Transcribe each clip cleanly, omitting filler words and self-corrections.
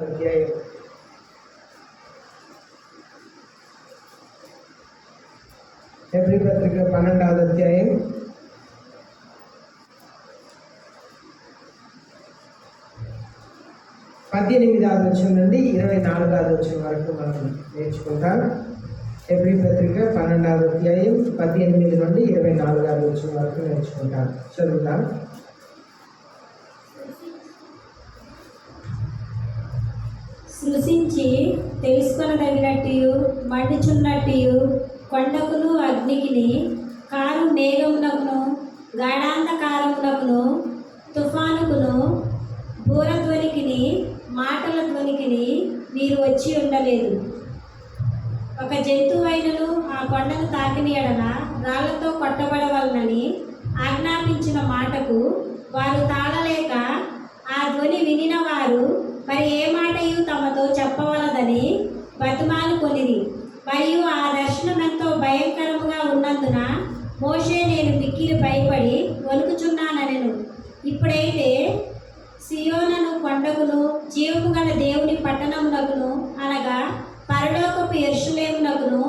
అధ్యాయం హెబ్రీ పత్రిక 12వ అధ్యాయం 18వ వచనం నుండి 24వ వచనం వరకు మనం నేర్చుకుంటాం. హెబ్రీ పత్రిక 12వ అధ్యాయం 18 నుండి 24వ వచనం వరకు నేర్చుకుంటాం. చదువుతాం. సృష్టించి తెలుసుకొనదగినట్టు మండుచున్నట్టు కొండకును అగ్నికిని కారు మేఘమునకును గాఢాంధకారమునకును తుఫానుకును బూరధ్వనికిని మాటల ధ్వనికిని మీరు వచ్చి ఉండలేదు. ఒక జంతువైనను ఆ కొండను తాకిన ఎడల రాళ్లతో కొట్టబడవలనని ఆజ్ఞాపించిన మాటకు వారు తాళలేక ఆ ధ్వని వినిన వారు మరి ఏ మాటయు తమతో చెప్పవలదని బతిమాలుకొనిరి. మరియు ఆ దర్శనం ఎంతో భయంకరముగా ఉన్నందున మోషే నేను మిక్కిలి భయపడి వణుకుచున్నానెను. ఇప్పుడైతే సియోనను కొండకును జీవము గల దేవుని పట్టణమునకును అనగా పరలోకపు యెరూషలేమునకును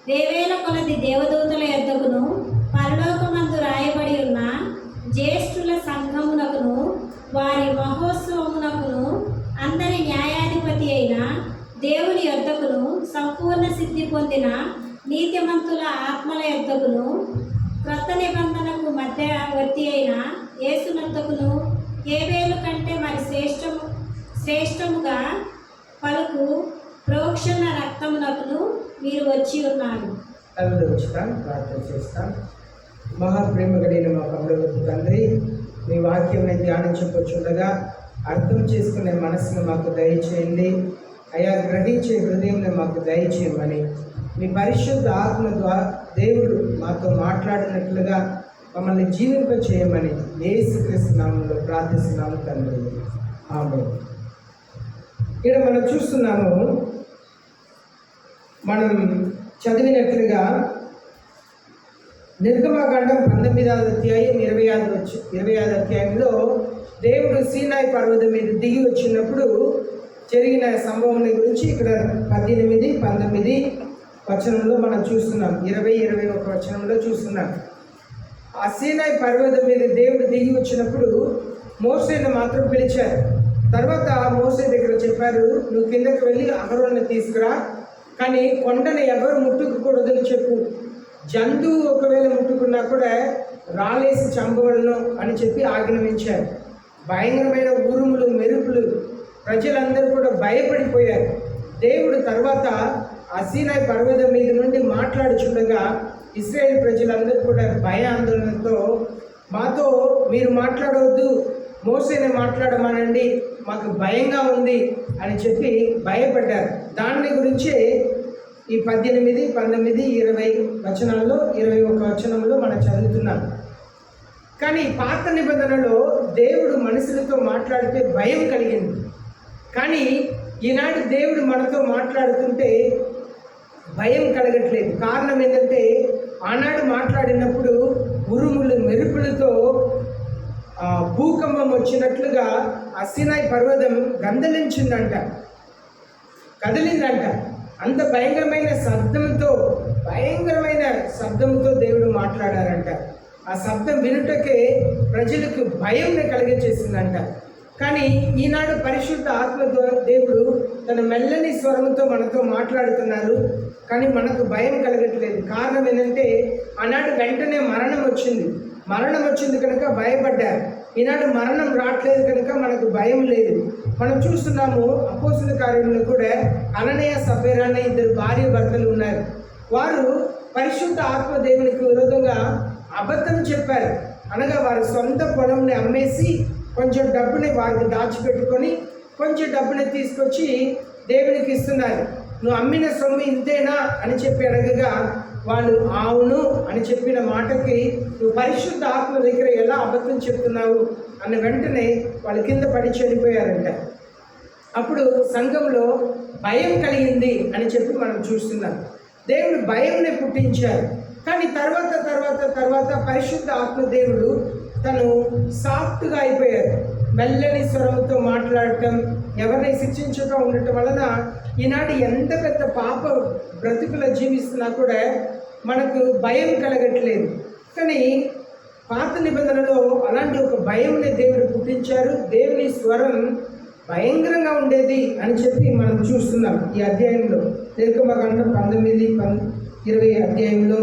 వేవేల కొలది దేవదూతల యొద్దకును పరలోకమందు రాయబడి ఉన్న జ్యేష్ఠుల సంఘమునకును వారి మహోత్సవమునకును అందరి న్యాయాధిపతి అయిన దేవుని యొద్దకును సంపూర్ణ సిద్ధి పొందిన నీతిమంతుల ఆత్మల యొద్దకును క్రొత్త నిబంధనకు మధ్యవర్తి అయిన యేసునొద్దకును హేబేలు కంటే మరి శ్రేష్టముగా పలుకు ప్రోక్షణ రక్తమునకును మీరు వచ్చి ఉన్నారు. ప్రార్థన చేస్తాం. మహాప్రేమ కలిగిన మా పరలోకపు తండ్రి, మీ వాక్యం ధ్యానించకొచ్చుండగా అర్థం చేసుకునే మనసును మాకు దయచేయండి అయా. గ్రహించే హృదయంలో మాకు దయచేయమని మీ పరిశుద్ధ ఆత్మ ద్వారా దేవుడు మాతో మాట్లాడినట్లుగా మమ్మల్ని జీవింప చేయమని యేసుక్రీస్తు నామములో ప్రార్థిస్తున్నాము తండ్రి, ఆమేన్. ఇక్కడ మనం చూస్తున్నాము, మనం చదివినట్లుగా నిర్గమకాండం 19వ అధ్యాయం 25వ అధ్యాయంలో దేవుడు సీనాయి పర్వతం మీద దిగి వచ్చినప్పుడు జరిగిన సంభవం గురించి ఇక్కడ 18, 19 వచనంలో మనం చూస్తున్నాం. 20, 21 వచనంలో చూస్తున్నాం. ఆ సీనాయి పర్వతం మీద దేవుడు దిగి వచ్చినప్పుడు మోసేను మాత్రం పిలిచారు. తర్వాత మోసే దగ్గర చెప్పారు, నువ్వు కిందకి వెళ్ళి అహరోనుని తీసుకురా, కానీ కొండను ఎవరు ముట్టుకోకూడదని చెప్పు. జంతువు ఒకవేళ ముట్టుకున్నా కూడా రాలేసి చంపబడను అని చెప్పి ఆజ్ఞాపించారు. భయంకరమైన ఉరుములు మెరుపులు, ప్రజలందరూ కూడా భయపడిపోయారు. దేవుడు తర్వాత ఆ సీనాయి పర్వతం మీద నుండి మాట్లాడుచుండగా ఇశ్రాయేల్ ప్రజలందరూ కూడా భయ ఆందోళనతో, మాతో మీరు మాట్లాడవద్దు, మోసేనే మాట్లాడమనండి, మాకు భయంగా ఉంది అని చెప్పి భయపడ్డారు. దాని గురించే ఈ 18, 19, 20 వచనాల్లో 21 వచనంలో మనం చదువుతున్నాం. కానీ పాత నిబంధనలో దేవుడు మనుషులతో మాట్లాడితే భయం కలిగింది. కానీ ఈనాడు దేవుడు మనతో మాట్లాడుతుంటే భయం కలగట్లేదు. కారణం ఏంటంటే ఆనాడు మాట్లాడినప్పుడు ఉరుములు మెరుపులతో భూకంపం వచ్చినట్లుగా ఆ సీనాయి పర్వతం కదిలిందంట. అంత భయంకరమైన శబ్దంతో దేవుడు మాట్లాడారంట. ఆ శబ్దం వినుటకే ప్రజలకు భయం కలిగచేసిందంట. కానీ ఈనాడు పరిశుద్ధ ఆత్మతో దేవుడు తన మెల్లని స్వరంతో మనతో మాట్లాడుతున్నారు, కానీ మనకు భయం కలగట్లేదు. కారణం ఏంటంటే ఆనాడు వెంటనే మరణం వచ్చింది కనుక భయపడ్డారు. ఈనాడు మరణం రావట్లేదు కనుక మనకు భయం లేదు. మనం చూస్తున్నాము, అపోస్తుల కార్యంలో కూడా అననీయ సఫీరా అనే 2 భార్య భర్తలు ఉన్నారు. వారు పరిశుద్ధ ఆత్మ దేవునికి విరోధంగా అబద్ధం చెప్పారు. అనగా వారి సొంత పొలంని అమ్మేసి కొంచెం డబ్బుని వారికి దాచిపెట్టుకొని కొంచెం డబ్బుని తీసుకొచ్చి దేవునికి ఇస్తున్నారు. నువ్వు అమ్మిన సొమ్ము ఇంతేనా అని చెప్పి అడగగా వాళ్ళు అవును అని చెప్పిన మాటకి నువ్వు పరిశుద్ధ ఆత్మ దగ్గర ఎలా అబద్ధం చెప్తున్నావు అన్న వెంటనే వాళ్ళ కింద పడి చనిపోయారంట. అప్పుడు సంఘంలో భయం కలిగింది అని చెప్పి మనం చూస్తున్నాం. దేవుడు భయంని పుట్టించారు. కానీ తర్వాత పరిశుద్ధ ఆత్మ దేవుడు తను సాఫ్ట్గా అయిపోయారు. మెల్లని స్వరంతో మాట్లాడటం, ఎవరిని శిక్షించక ఉండటం వలన ఈనాడు ఎంత పెద్ద పాప బ్రతుకుల జీవిస్తున్నా కూడా మనకు భయం కలగట్లేదు. కానీ పాత నిబంధనలో అలాంటి ఒక భయంని దేవుడు పుట్టించారు. దేవుని స్వరం భయంకరంగా ఉండేది అని చెప్పి మనం చూస్తున్నాం ఈ అధ్యాయంలో. నిర్గమకాండం 19-20 అధ్యాయంలో,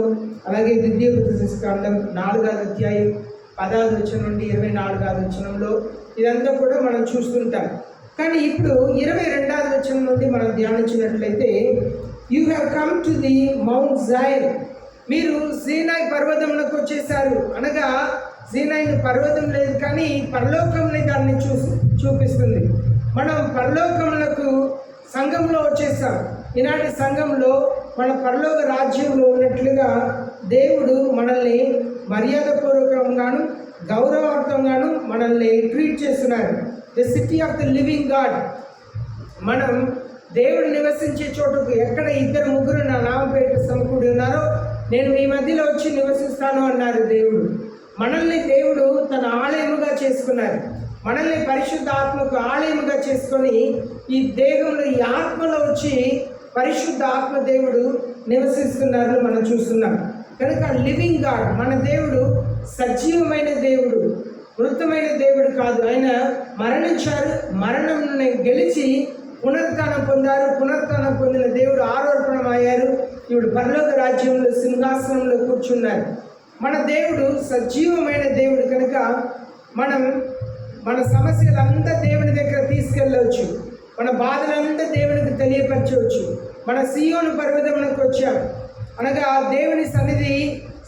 అలాగే ద్వితీయోపదేశకాండం 4వ అధ్యాయం 10వ వచనం నుండి 24వ వచనంలో ఇదంతా కూడా మనం చూస్తుంటాం. కానీ ఇప్పుడు 22వ వచనం నుండి మనం ధ్యానించినట్లయితే, you have come to the Mount Zion, మీరు సీనాయి పర్వతంలోకి వచ్చేసారు. అనగా సీనాయి పర్వతం లేదు కానీ పరలోకంలో దాన్ని చూపిస్తుంది. మనం పరలోకములకు సంఘంలో వచ్చేసాం. ఈనాటి సంఘంలో మన పరలోక రాజ్యంలో ఉన్నట్లుగా దేవుడు మనల్ని మర్యాదపూర్వకంగాను గౌరవార్థంగాను మనల్ని ట్రీట్ చేస్తున్నారు. The city of the living God. మనం దేవుడు నివసించే చోటుకు ఎక్కడ 2-3 నా నామపేట సమకూడి ఉన్నారో నేను మీ మధ్యలో వచ్చి నివసిస్తాను అన్నారు దేవుడు. మనల్ని దేవుడు తన ఆలయముగా చేసుకున్నారు. మనల్ని పరిశుద్ధ ఆత్మకు ఆలయముగా చేసుకొని ఈ దేహంలో, ఈ ఆత్మలో వచ్చి పరిశుద్ధ ఆత్మ దేవుడు నివసిస్తున్నారు మనం చూస్తున్నాం. కనుక లివింగ్ గాడ్, మన దేవుడు సజీవమైన దేవుడు, మృతమైన దేవుడు కాదు. ఆయన మరణించారు, మరణంని గెలిచి పునరుత్థానం పొందారు. పునరుత్థానం పొందిన దేవుడు ఆరోపణమయ్యారు. ఇప్పుడు పరలోక రాజ్యంలో సింహాసనంలో కూర్చున్నారు. మన దేవుడు సజీవమైన దేవుడు కనుక మనం మన సమస్యలంతా దేవుని దగ్గర తీసుకెళ్ళవచ్చు. మన బాధలంతా దేవునికి తెలియపరచవచ్చు. మన సీయోను పర్వతమునకు వచ్చాం. అనగా దేవుని సన్నిధి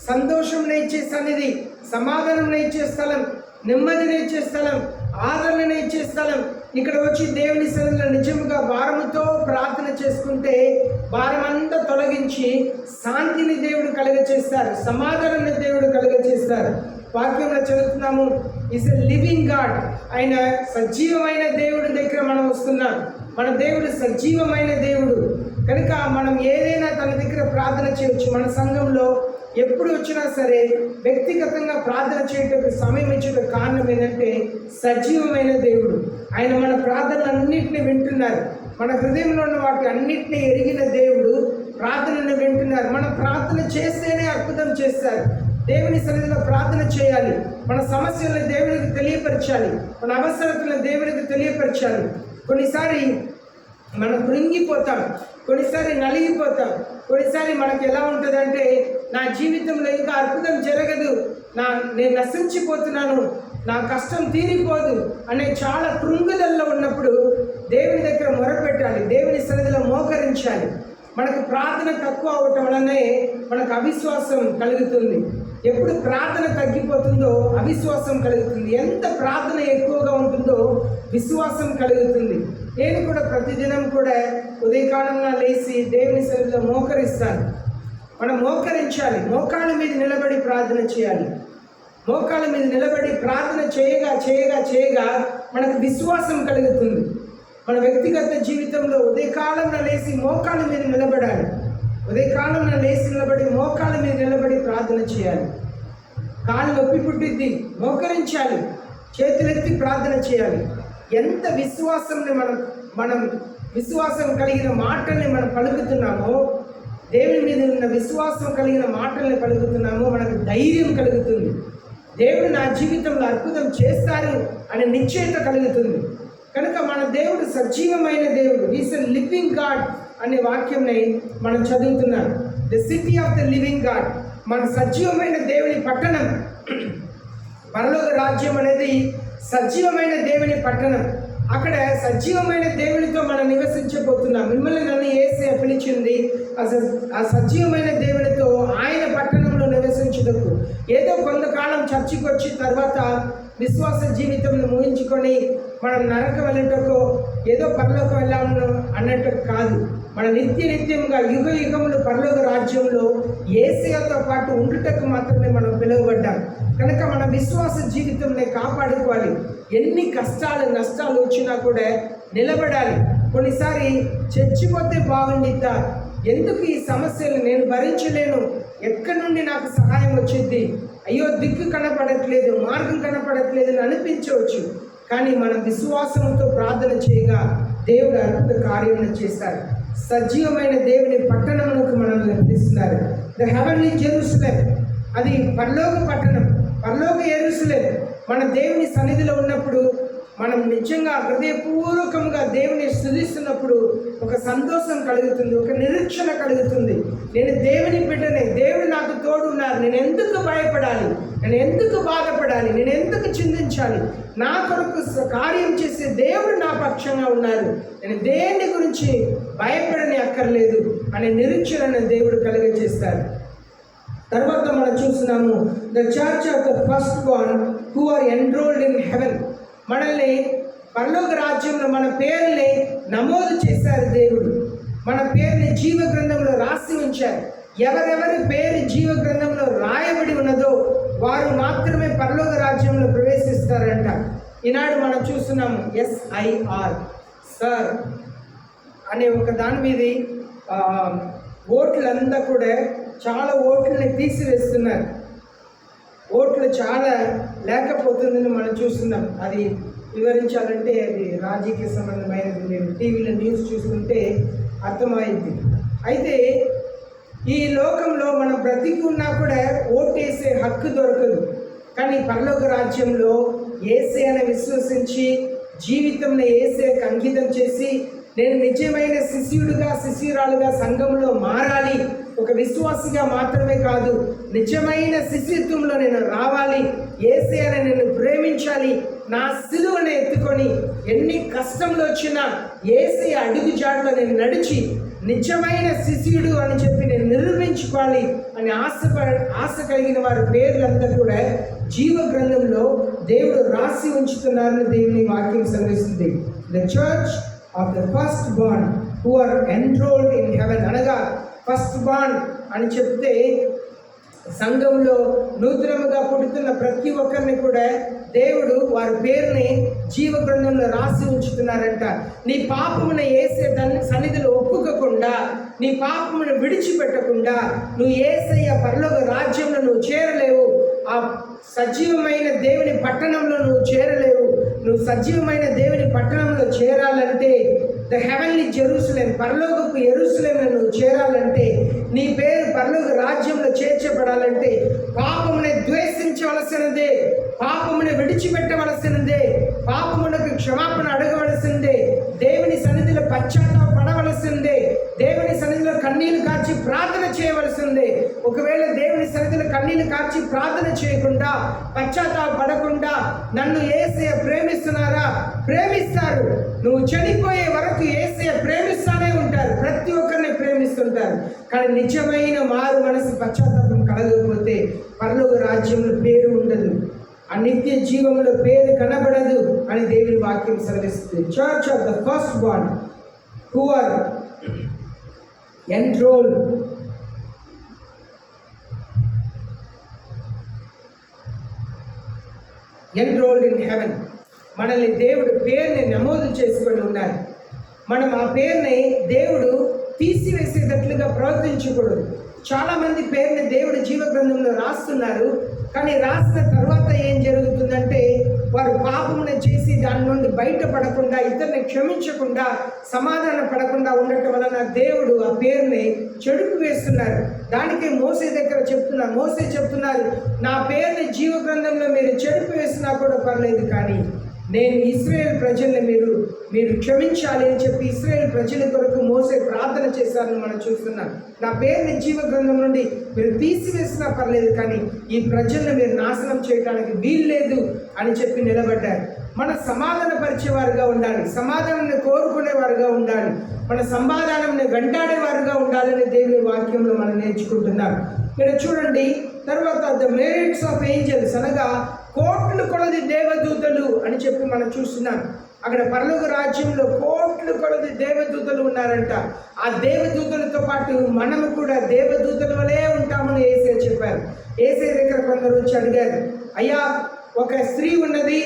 సంతోషంని ఇచ్చే సన్నిధి, సమాధానం ఇచ్చే స్థలం, నెమ్మదిని ఇచ్చే స్థలం, ఆదరణ ఇచ్చే స్థలం. ఇక్కడ వచ్చి దేవుని సన్నిధిలో నిజముగా భారముతో ప్రార్థన చేసుకుంటే భారం అంతా తొలగించి శాంతిని దేవుడు కలుగచేస్తారు, సమాధానాన్ని దేవుడు కలుగచేస్తారు. వాక్యంలో చదువుతున్నాము, ఈజ్ ఎ లివింగ్ గాడ్. ఆయన సజీవమైన దేవుడి దగ్గర మనం వస్తున్నాం. మన దేవుడు సజీవమైన దేవుడు కనుక మనం ఏదైనా తన దగ్గర ప్రార్థన చేయవచ్చు. మన సంఘంలో ఎప్పుడు వచ్చినా సరే వ్యక్తిగతంగా ప్రార్థన చేయడానికి సమయం ఇచ్చే కారణం ఏంటంటే సజీవమైన దేవుడు. ఆయన మన ప్రార్థనలన్నింటినీ వింటున్నారు. మన హృదయంలో ఉన్న వాటి అన్నింటినీ ఎరిగిన దేవుడు ప్రార్థనను వింటున్నారు. మనం ప్రార్థన చేస్తేనే అద్భుతం చేస్తారు. దేవుని సన్నిధిలో ప్రార్థన చేయాలి. మన సమస్యలను దేవునికి తెలియపరచాలి. మన అవసరతలను దేవునికి తెలియపరచాలి. కొన్నిసారి మనం కృంగిపోతాం, కొన్నిసారి నలిగిపోతాం. కొన్నిసారి మనకు ఎలా ఉంటుందంటే నా జీవితంలో ఇంకా అద్భుతం జరగదు, నేను నశించిపోతున్నాను, నా కష్టం తీరిపోదు అనే చాలా కృంగుదల్లో ఉన్నప్పుడు దేవుని దగ్గర మొరపెట్టాలి, దేవుని సన్నిధిలో మోకరించాలి. మనకు ప్రార్థన తక్కువ అవటం వలనే మనకు అవిశ్వాసం కలుగుతుంది. ఎప్పుడు ప్రార్థన తగ్గిపోతుందో అవిశ్వాసం కలుగుతుంది. ఎంత ప్రార్థన ఎక్కువగా ఉంటుందో విశ్వాసం కలుగుతుంది. నేను కూడా ప్రతిదినం కూడా ఉదయకాలంలో లేచి దేవుని సన్నిధిలో మోకరిస్తాను. మనం మోకరించాలి. మోకాళ్ళ మీద నిలబడి ప్రార్థన చేయాలి. మోకాళ్ళ మీద నిలబడి ప్రార్థన చేయగా చేయగా చేయగా మనకు విశ్వాసం కలుగుతుంది. మన వ్యక్తిగత జీవితంలో ఉదయకాలంలో లేచి మోకాళ్ళ మీద నిలబడాలి. ఉదయకాలంలో లేచి నిలబడి మోకాళ్ళ మీద నిలబడి ప్రార్థన చేయాలి. కాళ్ళు నొప్పి పుట్టిద్ది, మోకరించాలి, చేతులెత్తి ప్రార్థన చేయాలి. ఎంత విశ్వాసాన్ని మనం విశ్వాసం కలిగిన మాటల్ని మనం పలుకుతున్నామో, దేవుని మీద ఉన్న విశ్వాసం కలిగిన మాటల్ని పలుకుతున్నామో మనకు ధైర్యం కలుగుతుంది. దేవుడు నా జీవితంలో అద్భుతం చేస్తారు అనే నిశ్చయత కలుగుతుంది. కనుక మన దేవుడు సజీవమైన దేవుడు, ఈస్ ఎ లివింగ్ గాడ్ అనే వాక్యంని మనం చదువుతున్నాం. The city of the living God, మన సజీవమైన దేవుని పట్టణం. పరలోక రాజ్యం అనేది సజీవమైన దేవుని పట్టణం. అక్కడ సజీవమైన దేవునితో మనం నివసించబోతున్నాం. మిమ్మల్ని నన్ను యేసయ్య పిలిచింది ఆ సజీవమైన దేవునితో ఆయన పట్టణంలో నివసించుటకు. ఏదో కొంతకాలం చర్చికి వచ్చి తర్వాత విశ్వాస జీవితంను ముగించుకొని మనం నరకం వెళ్ళటకో ఏదో పరలోకం వెళ్ళాము అన్నట్టు కాదు. మన నిత్యంగా యుగ యుగములు పరలోక రాజ్యంలో యేసయ్యతో పాటు ఉండుటకు మాత్రమే మనం పిలువబడ్డాం. కనుక మన విశ్వాస జీవితంని కాపాడుకోవాలి. ఎన్ని కష్టాలు నష్టాలు వచ్చినా కూడా నిలబడాలి. కొన్నిసారి చచ్చిపోతే బాగుండిద్దా, ఎందుకు ఈ సమస్యలు నేను భరించలేను, ఎక్కడి నుండి నాకు సహాయం వచ్చింది, అయ్యో దిక్కు కనపడట్లేదు, మార్గం కనపడట్లేదు అని అనిపించవచ్చు. కానీ మనం విశ్వాసంతో ప్రార్థన చేయగా దేవుడు అద్భుత కార్యములను చేస్తారు. సజీవమైన దేవుని పట్టణములకు మనల్ని పిలుస్తున్నారు. ద హెవెన్లీ జెరూసలేం, అది పరలోక పట్టణం, పరలోక యెరూషలేం. మన దేవుని సన్నిధిలో ఉన్నప్పుడు మనం నిజంగా హృదయపూర్వకంగా దేవుని స్తుతిస్తున్నప్పుడు ఒక సంతోషం కలుగుతుంది, ఒక నిరీక్షణ కలుగుతుంది. నేను దేవుని బిడ్డనే, దేవుడు నాకు తోడు ఉన్నారు, నేను ఎందుకు భయపడాలి, నేను ఎందుకు బాధపడాలి, నేను ఎందుకు చింతించాలి, నా కొరకు కార్యం చేసే దేవుడు నా పక్షంగా ఉన్నారు, నేను దేని గురించి భయపడని అక్కర్లేదు అనే నిరీక్షణను దేవుడు కలుగజేస్తారు. తర్వాత మనం చూస్తున్నాము the church of the first born who are enrolled in heaven. మనల్ని పరలోక రాజ్యంలో మన పేరుని నమోదు చేశారు దేవుడు. మన పేరుని జీవ గ్రంథంలో రాసి ఉంచారు. ఎవరెవరి పేరు జీవ గ్రంథంలో రాయబడి ఉన్నదో వారు మాత్రమే పరలోక రాజ్యంలో ప్రవేశిస్తారంట. ఈనాడు మనం చూస్తున్నాము SIR సర్ అనే ఒక దాని మీద ఓట్లంతా కూడా చాలా ఓట్లని తీసివేస్తున్నారు. ఓట్లు చాలా లేకపోతుందని మనం చూస్తున్నాం. అది వివరించాలంటే అది రాజకీయ సంబంధమైనది. మీరు టీవీలో న్యూస్ చూస్తుంటే అర్థమైంది. అయితే ఈ లోకంలో మనం బ్రతికి ఉన్నా కూడా ఓటేసే హక్కు దొరకదు. కానీ పరలోక రాజ్యంలో యేసయ్యను విశ్వసించి జీవితంలో యేసయ్యకు అంకితం చేసి నేను నిజమైన శిష్యుడిగా శిష్యురాలుగా సంఘంలో మారాలి, ఒక విశ్వాసిగా మాత్రమే కాదు నిజమైన శిష్యత్వంలో నేను రావాలి, యేసయ్యను నేను ప్రేమించాలి, నా సిలువను ఎత్తుకొని ఎన్ని కష్టంలో వచ్చినా యేసయ్య అడుగు జాడలో నేను నడిచి నిజమైన శిష్యుడు అని చెప్పి నేను నిరూపించుకోవాలి అని ఆశ కలిగిన వారి పేర్లంతా కూడా జీవ గ్రంథంలో దేవుడు రాసి ఉంచుతున్నారని దేవుని వాక్యం సెలవిస్తుంది. The church of the first born who are enrolled in heaven అనగా ఫస్ట్ బార్న్ అని చెప్తే సంఘంలో నూతనముగా పుడుతున్న ప్రతి ఒక్కరిని కూడా దేవుడు వారి పేరుని జీవ గ్రంథంలో రాసి ఉంచుతున్నారంట. నీ పాపమును యేసయ్య సన్నిధిలో ఒప్పుకోకుండా, నీ పాపమును విడిచిపెట్టకుండా నువ్వు యేసయ్య పరలోక రాజ్యంలో నువ్వు చేరలేవు. ఆ సజీవమైన దేవుని పట్టణంలో నువ్వు చేరలేవు. నువ్వు సజీవమైన దేవుని పట్టణంలో చేరాలంటే ద హెవెన్లీ జెరూసలేం, పరలోకపు యెరూషలేంలో నువ్వు చేరాలంటే, నీ పేరు పరలోక రాజ్యంలో చేర్చబడాలంటే పాపముని ద్వేషించవలసినదే, పాపముని విడిచిపెట్టవలసినదే, పాపమునకు క్షమాపణ అడగవలసిందే, దేవుని సన్నిధిలో పశ్చాత్తాపడవలసిందే, దేవుని సన్నిధిలో కన్నీళ్లు కార్చి ప్రార్థన చేయవలసిందే. ఒకవేళ దేవుని సన్నిధిలో కన్నీళ్లు కార్చి ప్రార్థన చేయకుండా పశ్చాత్తాపడకుండా నన్ను యేసయ్య ప్రేమిస్తున్నారా? ప్రేమిస్తారు. నువ్వు చనిపోయే వరకు యేసయ్య ప్రేమిస్తానే ఉంటారు, ప్రతి ఒక్కరిని ప్రేమిస్తుంటారు. కానీ నిజమైన మారు మనసు పశ్చాత్తాపం కలగకపోతే పరలోక రాజ్యంలో పేరు ఉండదు, ఆ నిత్య జీవంలో పేరు కనబడదు అని దేవుని వాక్యం సెలవిస్తుంది. Church of the first born who are enrolled in heaven. మనల్ని దేవుడు పేరుని నమోదు చేసుకొని ఉన్నారు. మనం ఆ పేరుని దేవుడు తీసివేసేటట్లుగా ప్రవర్తించకూడదు. చాలామంది పేరుని దేవుడు జీవ గ్రంథంలో రాస్తున్నారు. కానీ రాసిన తర్వాత ఏం జరుగుతుందంటే వారు పాపమును చేసి దాని నుండి బయటపడకుండా, ఇతరుని క్షమించకుండా, సమాధాన పడకుండా ఉండటం వలన దేవుడు ఆ పేరుని చెడుపు వేస్తున్నారు. దానికి మోసే దగ్గర చెప్తున్నారు. మోసే చెప్తున్నారు, నా పేరుని జీవ గ్రంథంలో మీరు చెడుపు వేసినా కూడా పర్లేదు, కానీ నేను ఇశ్రాయేల్ ప్రజల్ని మీరు క్షమించాలి అని చెప్పి ఇశ్రాయేల్ ప్రజల కొరకు మోసే ప్రార్థన చేశారని మనం చూస్తున్నాం. నా పేరుని జీవ గ్రంథం నుండి మీరు తీసివేసినా పర్లేదు, కానీ ఈ ప్రజల్ని మీరు నాశనం చేయడానికి వీల్లేదు అని చెప్పి నిలబడ్డారు. మన సమాధాన పరిచేవారుగా ఉండాలి, సమాధానాన్ని కోరుకునేవారుగా ఉండాలి, మన సమాధానాన్ని వెంటాడేవారుగా ఉండాలని దేవుని వాక్యంలో మనం నేర్చుకుంటున్నాం. ఇక్కడ చూడండి, తర్వాత ద మెరిట్స్ ఆఫ్ ఏంజల్స్ అనగా కోట్లు కొలది దేవదూతలు అని చెప్పి మనం చూస్తున్నాం. అక్కడ పరలోక రాజ్యంలో కోట్లు కొలది దేవదూతలు ఉన్నారంట. ఆ దేవదూతలతో పాటు మనము కూడా దేవదూతల వలే ఉంటామని యేసయ్య చెప్పారు. యేసయ్య దగ్గర కొందరు వచ్చి అడిగారు, అయ్యా ఒక స్త్రీ ఉన్నది,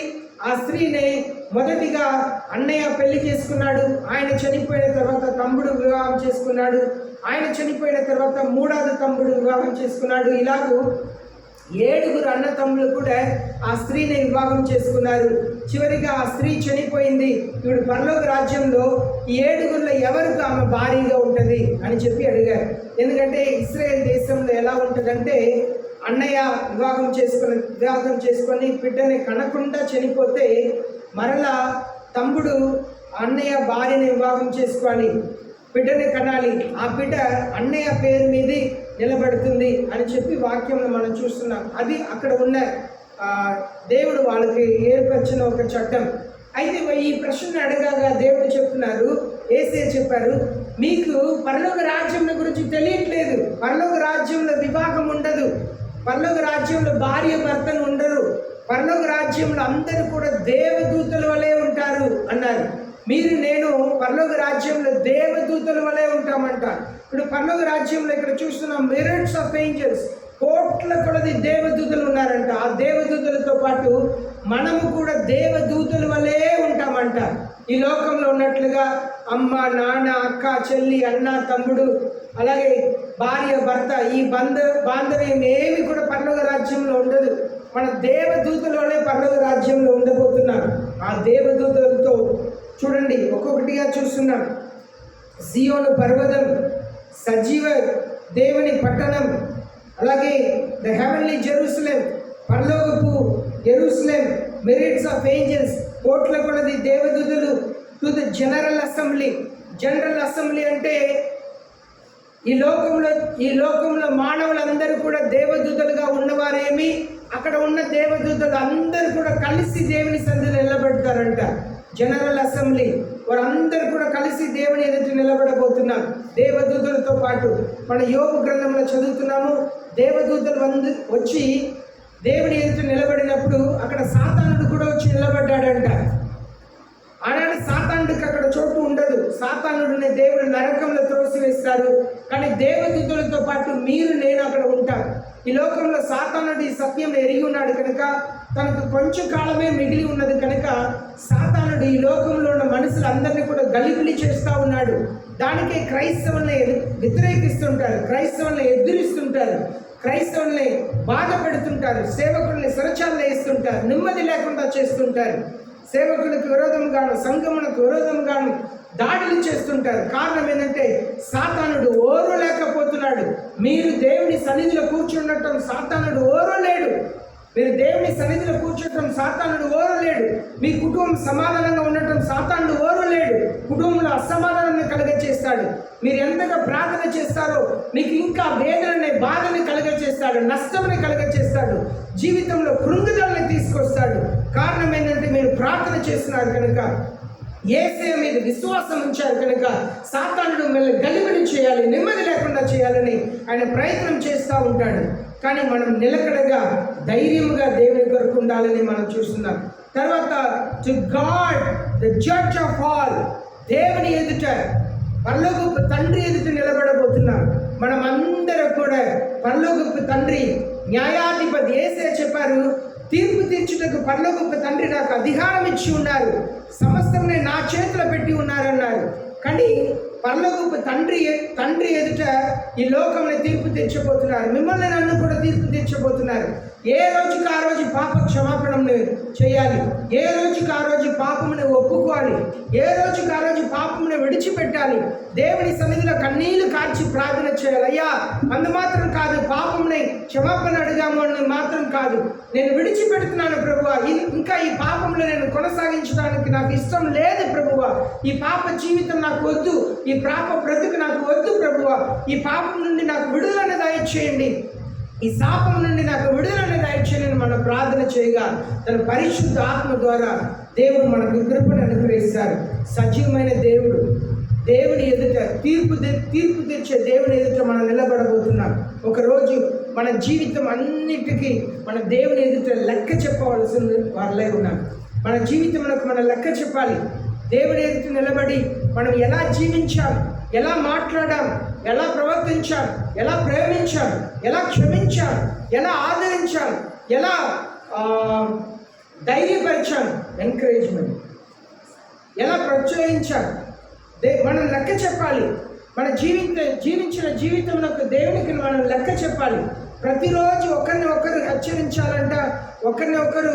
ఆ స్త్రీని మొదటిగా అన్నయ్య పెళ్లి చేసుకున్నాడు, ఆయన చనిపోయిన తర్వాత తమ్ముడు వివాహం చేసుకున్నాడు, ఆయన చనిపోయిన తర్వాత మూడవది తమ్ముడు వివాహం చేసుకున్నాడు, ఇలాగూ 7 అన్న తమ్ములు కూడా ఆ స్త్రీని వివాహం చేసుకున్నారు. చివరిగా ఆ స్త్రీ చనిపోయింది. ఇప్పుడు పరలోక రాజ్యంలో ఈ 7 ఎవరికి ఆమె భారీగా ఉంటుంది అని చెప్పి అడిగారు. ఎందుకంటే ఇశ్రాయేల్ దేశంలో ఎలా ఉంటుందంటే, అన్నయ్య వివాహం చేసుకొని బిడ్డని కనకుండా చనిపోతే మరలా తమ్ముడు అన్నయ్య భార్యని వివాహం చేసుకోవాలి, బిడ్డని కనాలి, ఆ బిడ్డ అన్నయ్య పేరు మీది నిలబడుతుంది అని చెప్పి వాక్యంలో మనం చూస్తున్నాం. అది అక్కడ ఉన్న దేవుడు వాళ్ళకి ఏర్పరిచిన ఒక చట్టం. అయితే ఈ ప్రశ్న అడగగా దేవుడు చెప్తున్నారు, యేసయ్య చెప్పారు, మీకు పరలోక రాజ్యం గురించి తెలియట్లేదు. పరలోక రాజ్యంలో వివాహం ఉండదు, పరలోక రాజ్యంలో భార్య భర్తలు ఉండరు, పరలోక రాజ్యంలో అందరూ కూడా దేవదూతల వలె ఉంటారు అన్నారు. నేను పరలోక రాజ్యంలో దేవదూతల వలె ఉంటామంట. ఇప్పుడు పరలోక రాజ్యంలో ఇక్కడ చూస్తున్నాం, మిలియన్స్ ఆఫ్ ఏంజల్స్, కోట్ల కొలది దేవదూతలు ఉన్నారంట. ఆ దేవదూతలతో పాటు మనము కూడా దేవదూతల వలె ఉంటామంట. ఈ లోకంలో ఉన్నట్లుగా అమ్మ నాన్న అక్క చెల్లి అన్న తమ్ముడు అలాగే భార్య భర్త ఈ బాంధవ్యం ఏమి కూడా పరలోక రాజ్యంలో ఉండదు. మన దేవదూతల వలె పరలోక రాజ్యంలో ఉండబోతున్నాం. ఆ దేవదూతలతో చూడండి, ఒక్కొక్కటిగా చూస్తున్నాం. సియోను పర్వతం, సజీవ దేవుని పట్టణం, అలాగే ద హెవెన్లీ జెరూసలేం, పరలోకపు జెరూసలేం, మిలియన్స్ ఆఫ్ ఏంజల్స్, కోట్ల కొలది దేవదూతలు, టు ద జనరల్ అసెంబ్లీ అంటే ఈ లోకంలో మానవులందరూ కూడా దేవదూతలుగా ఉన్నవారేమి, అక్కడ ఉన్న దేవదూతలు అందరూ కూడా కలిసి దేవుని సన్నిధిలో నిలబడతారంట. జనరల్ అసెంబ్లీ వారందరూ కూడా కలిసి దేవుని ఎదుట నిలబడబోతున్నాం దేవదూతలతో పాటు. మన యోబు గ్రంథంలో చదువుతున్నాము, దేవదూతలు వచ్చి దేవుని ఎదుట నిలబడినప్పుడు అక్కడ సాతానుడు కూడా వచ్చి నిలబడ్డాడంట. ఆనాడు సాతానుడికి అక్కడ చోటు ఉండదు. సాతానుడిని దేవుడు నరకంలో త్రోసివేస్తాడు. కానీ దేవదూతలతో పాటు నేను అక్కడ ఉంటాను. ఈ లోకంలో సాతానుడు ఈ సత్యం ఎరిగి ఉన్నాడు కనుక, తనకు కొంచెం కాలమే మిగిలి ఉన్నది కనుక సాతానుడు ఈ లోకంలో ఉన్న మనుషులందరినీ కూడా గలిబిలి చేస్తూ ఉన్నాడు. దానికే క్రైస్తవుల్ని వ్యతిరేకిస్తుంటారు, క్రైస్తవుల్ని ఎదురిస్తుంటారు, క్రైస్తవుల్ని బాధ పెడుతుంటారు, సేవకుల్ని సరచాలు వేస్తుంటారు, నెమ్మది లేకుండా చేస్తుంటారు, సేవకులకు విరోధంగాను సంఘమునకు విరోధంగాను దాడులు చేస్తుంటారు. కారణం ఏంటంటే సాతానుడు ఓర్వలేకపోతున్నాడు. మీరు దేవుని సన్నిధిలో కూర్చుండటం సాతానుడు ఓర్వలేడు. మీరు దేవుని సన్నిధిలో కూర్చోటం సాతానుడు ఓర్వలేడు. మీ కుటుంబం సమాధానంగా ఉండటం సాతానుడు ఓర్వలేడు. కుటుంబంలో అసమాధానాన్ని కలుగచేస్తాడు. మీరు ఎంతగా ప్రార్థన చేస్తారో మీకు ఇంకా వేదనని బాధని కలుగచేస్తాడు, నష్టమని కలుగచేస్తాడు, జీవితంలో కృంగుదలని తీసుకొస్తాడు. కారణం ఏంటంటే మీరు ప్రార్థన చేస్తున్నారు కనుక, యేసయ్య మీద విశ్వాసం ఉంచారు కనుక సాతానుడు మిమ్మల్ని గలిబిలి చేయాలి, నెమ్మది లేకుండా చేయాలని ఆయన ప్రయత్నం చేస్తూ ఉంటాడు. కానీ మనం నిలకడగా ధైర్యముగా దేవుని కొరకు ఉండాలని మనం చూస్తున్నాం. తర్వాత to God the judge of all, దేవుని ఎదుట పరలోకపు తండ్రి ఎదుట నిలబడబోతున్నాం. మనం అందరం కూడా పరలోకపు తండ్రి న్యాయాధిపతి యేసయ్య చెప్పారు, తీర్పు తీర్చుటకు పరలోకపు తండ్రి నాకు అధికారం ఇచ్చి ఉన్నారు, సమస్తమునే నా చేతిలో పెట్టి ఉన్నారన్నారు. కానీ పరలోకపు తండ్రి ఎదుట ఈ లోకంలో తీర్పు తీర్చబోతున్నారు. మిమ్మల్ని నన్ను కూడా తీర్పు తీర్చబోతున్నారు. ఏ రోజుకి ఆ రోజు పాప క్షమాపణను చేయాలి, ఏ రోజుకి ఆ రోజు పాపముని ఒప్పుకోవాలి, ఏ రోజుకి ఆ రోజు పాపముని విడిచిపెట్టాలి. దేవుని సన్నిధిలో కన్నీళ్లు కార్చి ప్రార్థన చేయాలి. అయ్యా అందు మాత్రం కాదు, పాపముని క్షమాపణ అడిగాము అని మాత్రం కాదు, నేను విడిచిపెడుతున్నాను ప్రభువా, ఇంకా ఈ పాపంలో నేను కొనసాగించడానికి నాకు ఇష్టం లేదు ప్రభువా, ఈ పాప జీవితం నాకు వద్దు, ఈ పాప బ్రతుకు నాకు వద్దు ప్రభువా, ఈ పాపం నుండి నాకు విడుదలను దయచేయండి, ఈ శాపం నుండి నాకు విడుదలను దయచేయండి మనం ప్రార్థన చేయగా తన పరిశుద్ధ ఆత్మ ద్వారా దేవుడు మనకు కృపను అనుగ్రహిస్తారు. సజీవమైన దేవుడు, దేవుని ఎదుట తీర్పు తీర్చే దేవుని ఎదుట మనం నిలబడబోతున్నాం. ఒకరోజు మన జీవితం అన్నిటికీ మన దేవుని ఎదుట లెక్క చెప్పవలసిన వాళ్ళే ఉన్నాం. మన జీవితంలో మనం లెక్క చెప్పాలి. దేవుని ఎదుట నిలబడి మనం ఎలా జీవించాం, ఎలా మాట్లాడాం, ఎలా ప్రవర్తించాం, ఎలా ప్రేమించాం, ఎలా క్షమించాం, ఎలా ఆదరించాం, ఎలా ధైర్యపరిచాం, ఎంకరేజ్మెంట్ ఎలా ప్రోత్సహించాం, మనం లెక్క చెప్పాలి. మన జీవించిన జీవితంలో దేవునికి మనం లెక్క చెప్పాలి. ప్రతిరోజు ఒకరిని ఒకరు హెచ్చరించాలంట, ఒకరిని ఒకరు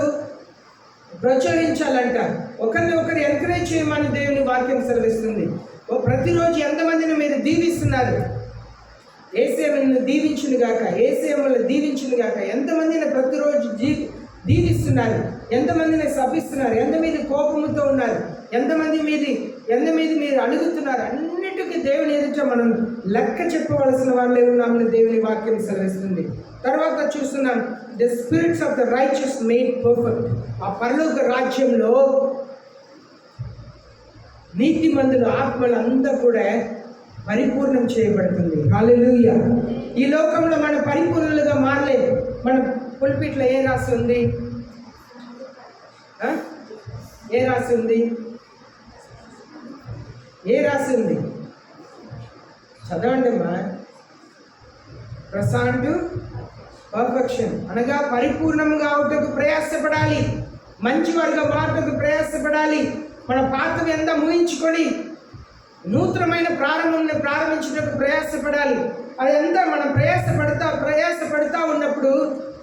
ప్రోత్సహించాలంట, ఒకరిని ఒకరు ఎంకరేజ్ చేయమని దేవుని వాక్యం సెలవిస్తుంది. ప్రతిరోజు ఎంతమందిని మీరు దీవిస్తున్నారు? యేసయ్య మిమ్మల్ని దీవించును గాక, యేసయ్య మిమ్మల్ని దీవించును గాక. ఎంతమందిని ప్రతిరోజు దీవిస్తున్నారు? ఎంతమందిని శపిస్తున్నారు? ఎంతమంది కోపముతో ఉన్నారు? ఎంతమంది మీరు అడుగుతున్నారు? అన్నిటికీ దేవుని ఎదుట మనం లెక్క చెప్పవలసిన వాళ్ళే ఉన్నామని దేవుని వాక్యం సెలవిస్తుంది. తర్వాత చూస్తున్నాం, the spirits of the righteous made perfect. ఆ పరలోక రాజ్యంలో నీతిమంతుల ఆత్మలంతా కూడా పరిపూర్ణం చేయబడుతుంది. హల్లెలూయా. ఈ లోకంలో మన పరిపూర్ణులుగా మారలేదు. మన పుల్పిట్లో ఏ రాసి ఉంది? ఏ రాసి ఉంది? ఏ రాసి ఉంది? చదవండి అమ్మా. ప్రశాంత్ పర్ఫెక్షన్ అనగా పరిపూర్ణంగా అవుటకు ప్రయాసపడాలి, మంచి వారిగా మాటకు ప్రయాసపడాలి. మన పాతవి ఎంత ముగించుకొని నూతనమైన ప్రారంభించడానికి ప్రయాసపడాలి. అదంతా మనం ప్రయాసపడతా ఉన్నప్పుడు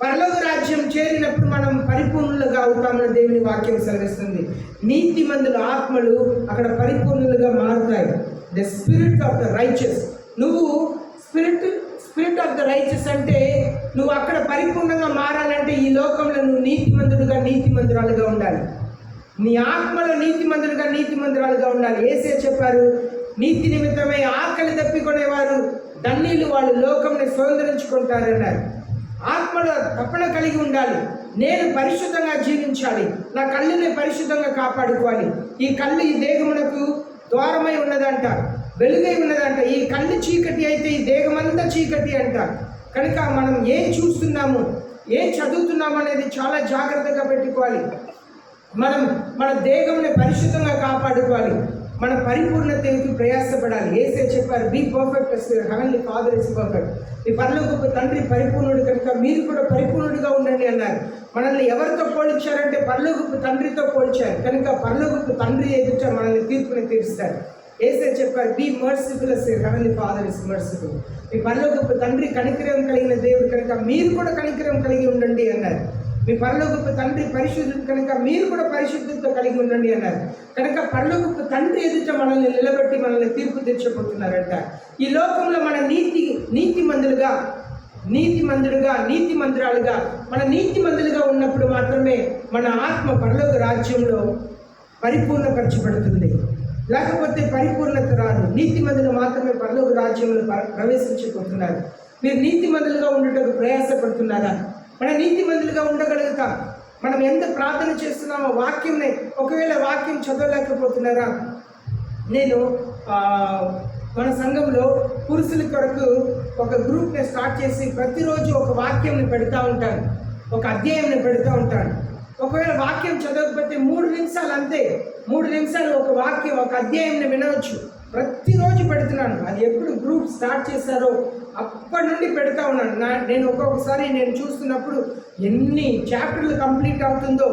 పరలోక రాజ్యం చేరినప్పుడు మనం పరిపూర్ణులుగా అవుతామని దేవుని వాక్యం సెలవిస్తుంది. నీతిమంతుల ఆత్మలు అక్కడ పరిపూర్ణులుగా మారుతాయి. The spirit of the righteous. నువ్వు స్పిరిట్ ఆఫ్ ద రైచియస్ అంటే నువ్వు అక్కడ పరిపూర్ణంగా మారాలంటే ఈ లోకంలో నువ్వు నీతిమంతురాలుగా ఉండాలి. నీ ఆత్మలో నీతిమంతురాలుగా ఉండాలి. యేసయ్య చెప్పారు, నీతి నిమిత్తమై ఆకలి తప్పికొనేవారు ధన్యులు, వాళ్ళు లోకంని స్వతంత్రించుకుంటారన్నారు. ఆత్మలో తపన కలిగి ఉండాలి. నేను పరిశుద్ధంగా జీవించాలి, నా కళ్ళుని పరిశుద్ధంగా కాపాడుకోవాలి. ఈ కళ్ళు ఈ దేహమునకు ద్వారమై ఉన్నదంట, వెలుగై ఉన్నదంట. ఈ కళ్ళు చీకటి అయితే ఈ దేహమంతా చీకటి అంట. కనుక మనం ఏం చూస్తున్నాము, ఏం చదువుతున్నాము అనేది చాలా జాగ్రత్తగా పెట్టుకోవాలి. మన దేహంని పరిశుద్ధంగా కాపాడుకోవాలి. మన పరిపూర్ణతకి ప్రయాసపడాలి. యేసయ్య చెప్పారు, be perfect as your heavenly Father is perfect. ఈ పరలోకపు తండ్రి పరిపూర్ణుడు కనుక మీరు కూడా పరిపూర్ణుడిగా ఉండండి అన్నారు. మనల్ని ఎవరితో పోల్చారంటే పరలోకపు తండ్రితో పోల్చారు. కనుక పరలోకపు తండ్రి ఎదుట మనల్ని తీర్పుని తీరుస్తారు. యేసయ్య చెప్పారు, be merciful as your heavenly Father is merciful. మీ పరలోకపు తండ్రి కనికరం కలిగిన దేవుడు కనుక మీరు కూడా కనికరం కలిగి ఉండండి అన్నారు. మీ పరలోకపు తండ్రి పరిశుద్ధుడు కనుక మీరు కూడా పరిశుద్ధత కలిగి ఉండండి అన్నారు. కనుక పరలోకపు తండ్రి ఎదుట మనల్ని నిలబెట్టి మనల్ని తీర్పు తెచ్చబోతున్నారంట. ఈ లోకంలో మన నీతిమంతులుగా మన నీతిమంతులుగా ఉన్నప్పుడు మాత్రమే మన ఆత్మ పరలోక రాజ్యంలో పరిపూర్ణపరచబడుతుంది. లేకపోతే పరిపూర్ణత రాదు. నీతిమంతులు మాత్రమే పరలోక రాజ్యంలో ప్రవేశించబోతున్నారు. మీరు నీతిమంతులుగా ఉండటకు ప్రయాసపడుతున్నారా? మన నీతిమంతులుగా ఉండగలుగుతాం. మనం ఎంత ప్రార్థన చేస్తున్నామో వాక్యంని, ఒకవేళ వాక్యం చదవలేకపోతున్నారా? నేను మన సంఘంలో పురుషుల కొరకు ఒక గ్రూప్ని స్టార్ట్ చేసి ప్రతిరోజు ఒక వాక్యంని పెడతా ఉంటాను, ఒక అధ్యాయంని పెడతా ఉంటాను. ఒకవేళ వాక్యం చదవకపోతే 3 నిమిషాలు అంతే, 3 నిమిషాలు ఒక అధ్యాయంని వినవచ్చు. ప్రతిరోజు పెడుతున్నాను. అది ఎప్పుడు గ్రూప్ స్టార్ట్ చేశారో అప్పటి నుండి పెడతా ఉన్నాను. నేను ఒక్కొక్కసారి నేను చూస్తున్నప్పుడు ఎన్ని చాప్టర్లు కంప్లీట్ అవుతుందో.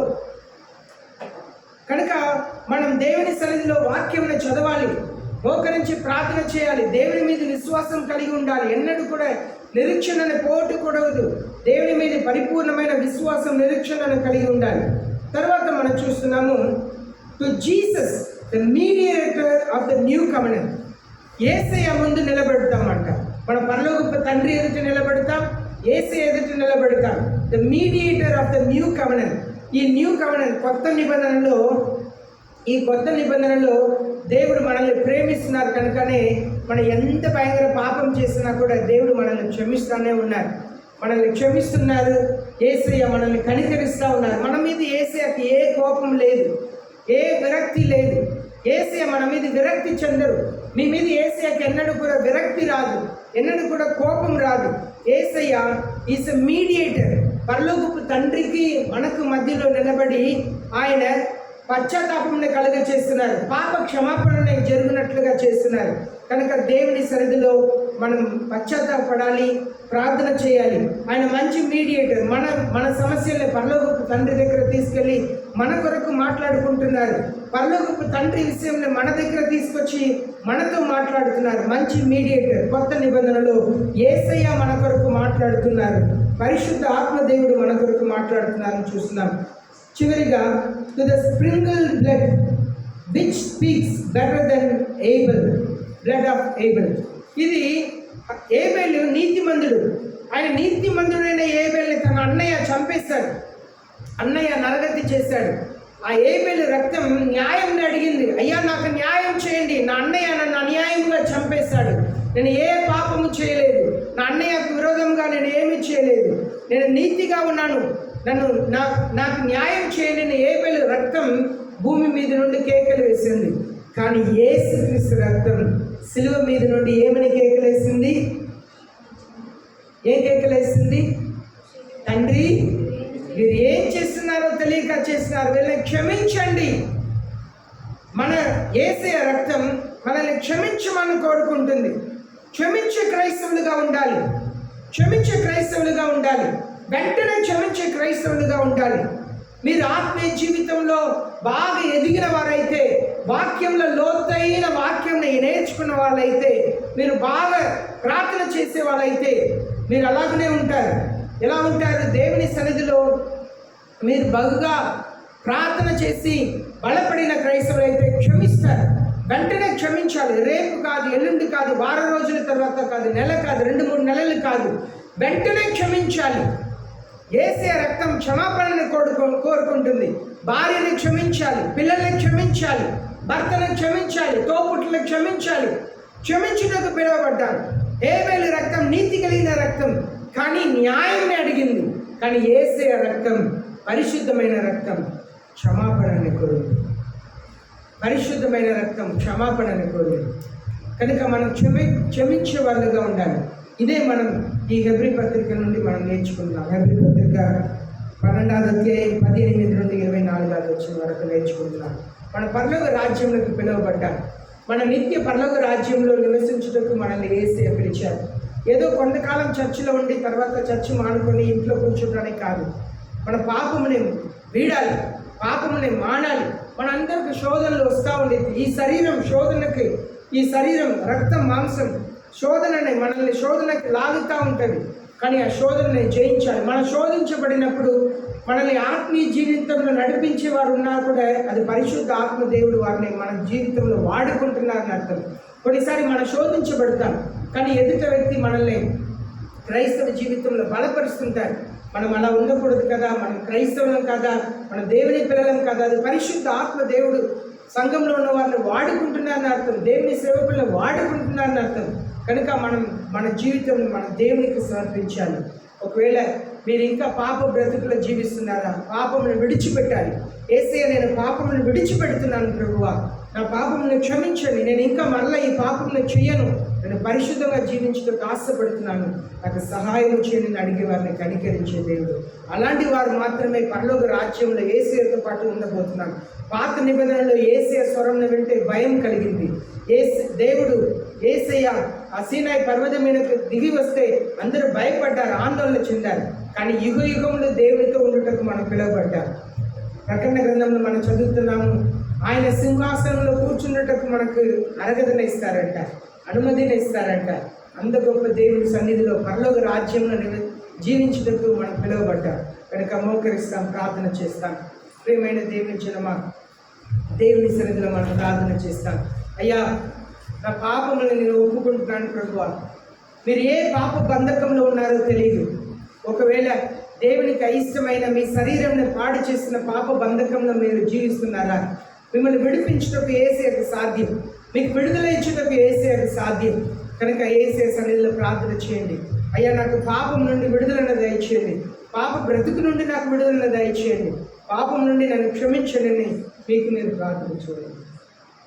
కనుక మనం దేవుని సన్నిధిలో వాక్యంని చదవాలి, మోకరించి ప్రార్థన చేయాలి, దేవుని మీద విశ్వాసం కలిగి ఉండాలి. ఎన్నడూ కూడా నిరీక్షణను పోగొట్టకూడదు. దేవుని మీద పరిపూర్ణమైన విశ్వాసం, నిరీక్షణను కలిగి ఉండాలి. తర్వాత మనం చూస్తున్నాము, to Jesus the mediator of the new covenant. యేసయ్య ముందు నిలబెడతామంట. మన పరలోకపు తండ్రి ఎదుట నిలబెడతాం, యేసయ్య ఎదుట నిలబెడతాం. The mediator of the new covenant. ఈ న్యూ కవెనెంట్ కొత్త నిబంధనలో దేవుడు మనల్ని ప్రేమిస్తున్నారు. కనుకనే మనం ఎంత భయంకర పాపం చేసినా కూడా దేవుడు మనల్ని క్షమిస్తూనే ఉన్నారు. మనల్ని క్షమిస్తున్నారు. యేసయ్య మనల్ని కనికరిస్తూ ఉన్నారు. మన మీద యేసయ్యకి ఏ కోపం లేదు, ఏ విరక్తి లేదు. యేసయ్య మన మీద విరక్తి చెందరు. మీ మీద యేసయ్యకి ఎన్నడూ కూడా విరక్తి రాదు, ఎన్నడూ కూడా కోపం రాదు. యేసయ్య ఈజ్ ఎ మీడియేటర్. పరలోకపు తండ్రికి మనకు మధ్యలో నిలబడి ఆయన పశ్చాత్తాపంని కలుగ చేస్తున్నారు, పాప క్షమాపణని జరిగినట్లుగా చేస్తున్నారు. కనుక దేవుని సన్నిధిలో మనం పశ్చాత్తాపడాలి, ప్రార్థన చేయాలి. ఆయన మంచి మీడియేటర్. మన సమస్యల్ని పరలోకపు తండ్రి దగ్గర తీసుకెళ్ళి మన కొరకు మాట్లాడుకుంటున్నారు. పరలోకపు తండ్రి విషయంలో మన దగ్గర తీసుకొచ్చి మనతో మాట్లాడుతున్నారు. మంచి మీడియేటర్. కొత్త నిబంధనలో యేసయ్య మన కొరకు మాట్లాడుతున్నారు. పరిశుద్ధ ఆత్మదేవుడు మన కొరకు మాట్లాడుతున్నారని చూస్తున్నాం. చివరిగా to the sprinkled blood which speaks better than Abel, blood of Abel. ఇది ఏబెలు నీతిమంతుడు. ఆయన నీతిమంతుడైన ఏబెల్ని తన అన్నయ్య చంపేశాడు. అన్నయ్య నరగతి చేశాడు. ఆ ఏబెలు రక్తం న్యాయంని అడిగింది. అయ్యా నాకు న్యాయం చేయండి, నా అన్నయ్య నన్ను అన్యాయంగా చంపేశాడు, నేను ఏ పాపము చేయలేదు, నా అన్నయ్యకు విరోధంగా నేను ఏమీ చేయలేదు, నేను నీతిగా ఉన్నాను, నాకు న్యాయం చేయండి. ఏబెలు రక్తం భూమి మీద నుండి కేకలు వేసింది. కానీ యేసుక్రీస్తు రక్తం సిలువ మీద నుండి ఏమని కేకలేసింది? ఏం కేకలేసింది? తండ్రి మీరు ఏం చేస్తున్నారో తెలియక చేస్తున్నారు, వీళ్ళని క్షమించండి. మన యేసయ్య రక్తం మనల్ని క్షమించమని కోరుకుంటుంది. క్షమించే క్రైస్తవులుగా ఉండాలి. క్షమించే క్రైస్తవులుగా ఉండాలి. వెంటనే క్షమించే క్రైస్తవులుగా ఉండాలి. మీరు ఆత్మీయ జీవితంలో బాగా ఎదిగిన వారైతే, వాక్యంలో లోతైన వాక్యంని నేర్చుకున్న వాళ్ళైతే, మీరు బాగా ప్రార్థన చేసే వాళ్ళైతే మీరు అలాగనే ఉంటారు. ఎలా ఉంటారు? దేవుని సన్నిధిలో మీరు బాగా ప్రార్థన చేసి బలపడిన క్రైస్తవులైతే క్షమిస్తారు. వెంటనే క్షమించాలి. రేపు కాదు, ఎల్లుండి కాదు, వారం రోజుల తర్వాత కాదు, నెల కాదు, 2-3 నెలలు కాదు, వెంటనే క్షమించాలి. యేసయ్య రక్తం క్షమాపణని కోరుకుంటుంది. భార్యని క్షమించాలి, పిల్లల్ని క్షమించాలి, భర్తను క్షమించాలి, తోపుట్లను క్షమించాలి. క్షమించుటకు పిలువబడ్డారు. ఏబేలు రక్తం నీతి కలిగిన రక్తం, కానీ న్యాయాన్ని అడిగింది. కానీ యేసయ్య రక్తం పరిశుద్ధమైన రక్తం, క్షమాపణని కోరింది. పరిశుద్ధమైన రక్తం క్షమాపణని కోరింది. కనుక మనం క్షమించే వాళ్ళుగా ఉండాలి. ఇదే మనం ఈ హెబ్రీ పత్రిక నుండి మనం నేర్చుకుందాం. హెబ్రీ పత్రిక 12వ అధ్యాయం 18 నుండి 24 వచ్చిన వరకు నేర్చుకుంటున్నాం. మన పరలోక రాజ్యంలోకి పిలువబడ్డాం. మన నిత్య పరలోక రాజ్యంలో నివసించుటకు మనల్ని యేసయ్య పిలిచారు. ఏదో కొంతకాలం చర్చిలో ఉండి తర్వాత చర్చి మానుకొని ఇంట్లో కూర్చోడానికి కాదు. మన పాపముని వీడాలి, పాపముని మానాలి. మనందరికి శోధనలు వస్తూ ఉండేది. ఈ శరీరం శోధనకి, ఈ శరీరం రక్తం మాంసం శోధనని మనల్ని శోధనకి లాగుతూ ఉంటుంది. కానీ ఆ శోధనని జయించాలి. మనం శోధించబడినప్పుడు మనల్ని ఆత్మీయ జీవితంలో నడిపించే వారు ఉన్నా కూడా అది పరిశుద్ధ ఆత్మదేవుడు వారిని మన జీవితంలో వాడుకుంటున్నారని అర్థం. కొన్నిసారి మనం శోధించబడతాం, కానీ ఎదుట వ్యక్తి మనల్ని క్రైస్తవ జీవితంలో బలపరుస్తుంటారు. మనం అలా ఉండకూడదు కదా, మనం క్రైస్తవులం కదా, మన దేవుని పిల్లలం కదా. అది పరిశుద్ధ ఆత్మదేవుడు సంఘంలో ఉన్న వారిని వాడుకుంటున్నారని అర్థం. దేవుని సేవకులను వాడుకుంటున్నారని అర్థం. కనుక మనం మన జీవితం మన దేవునికి సమర్పించాలి. ఒకవేళ మీరు ఇంకా పాప బ్రతుకులో జీవిస్తున్నారా, పాపమును విడిచిపెట్టాలి. యేసయ్య నేను పాపమును విడిచిపెడుతున్నాను ప్రభువా, నా పాపమును క్షమించండి, నేను ఇంకా మరలా ఈ పాపమును చేయను, నేను పరిశుద్ధంగా జీవించడానికి ఆశపడుతున్నాను, నాకు సహాయం చేయండి అడిగే వారిని కనికరించే దేవుడు. అలాంటి వారు మాత్రమే పరలోక రాజ్యంలో యేసయ్యతో పాటు ఉండబోతున్నారు. పాత నిబంధనలో యేసయ్య స్వరంను వింటే భయం కలిగింది. దేవుడు యేసయ్య ఆ సీనాయి పర్వతం మీదకు దిగి వస్తే అందరూ భయపడ్డారు, ఆందోళన చెందారు. కానీ యుగ యుగంలో దేవునితో ఉండటకు మనం పిలువబడ్డారు. ప్రకటన గ్రంథంలో మనం చదువుతున్నాము, ఆయన సింహాసనంలో కూర్చున్నటకు మనకు అర్హతను ఇస్తారంట, అనుమతిని ఇస్తారంట. అంత గొప్ప దేవుని సన్నిధిలో పరలోక రాజ్యంలో జీవించుటకు మనం పిలువబడ్డాం. కనుక మోకరిస్తాం, ప్రార్థన చేస్తాం. ప్రియమైన దేవుని జనమా, దేవుని సన్నిధిలో మనం ప్రార్థన చేస్తాం. అయ్యా, నా పాపములను నేను ఒప్పుకుంటున్నాను ప్రభువా. మీరు ఏ పాప బంధకంలో ఉన్నారో తెలియదు. ఒకవేళ దేవునికి అయిష్టమైన మీ శరీరంని పాడు చేసిన పాప బంధకంలో మీరు జీవిస్తున్నారా? మిమ్మల్ని విడిపించుటకు యేసయ్యకు సాధ్యం, మీకు విడుదల ఇచ్చుటకు యేసయ్యకు సాధ్యం. కనుక యేసయ్య సన్నిధిలో ప్రార్థన చేయండి. అయ్యా, నాకు పాపం నుండి విడుదలను దయచేయండి, పాప బ్రతుకు నుండి నాకు విడుదలను దయచేయండి, పాపం నుండి నన్ను క్షమించండి మీకు మీరు ప్రార్థన చూడండి.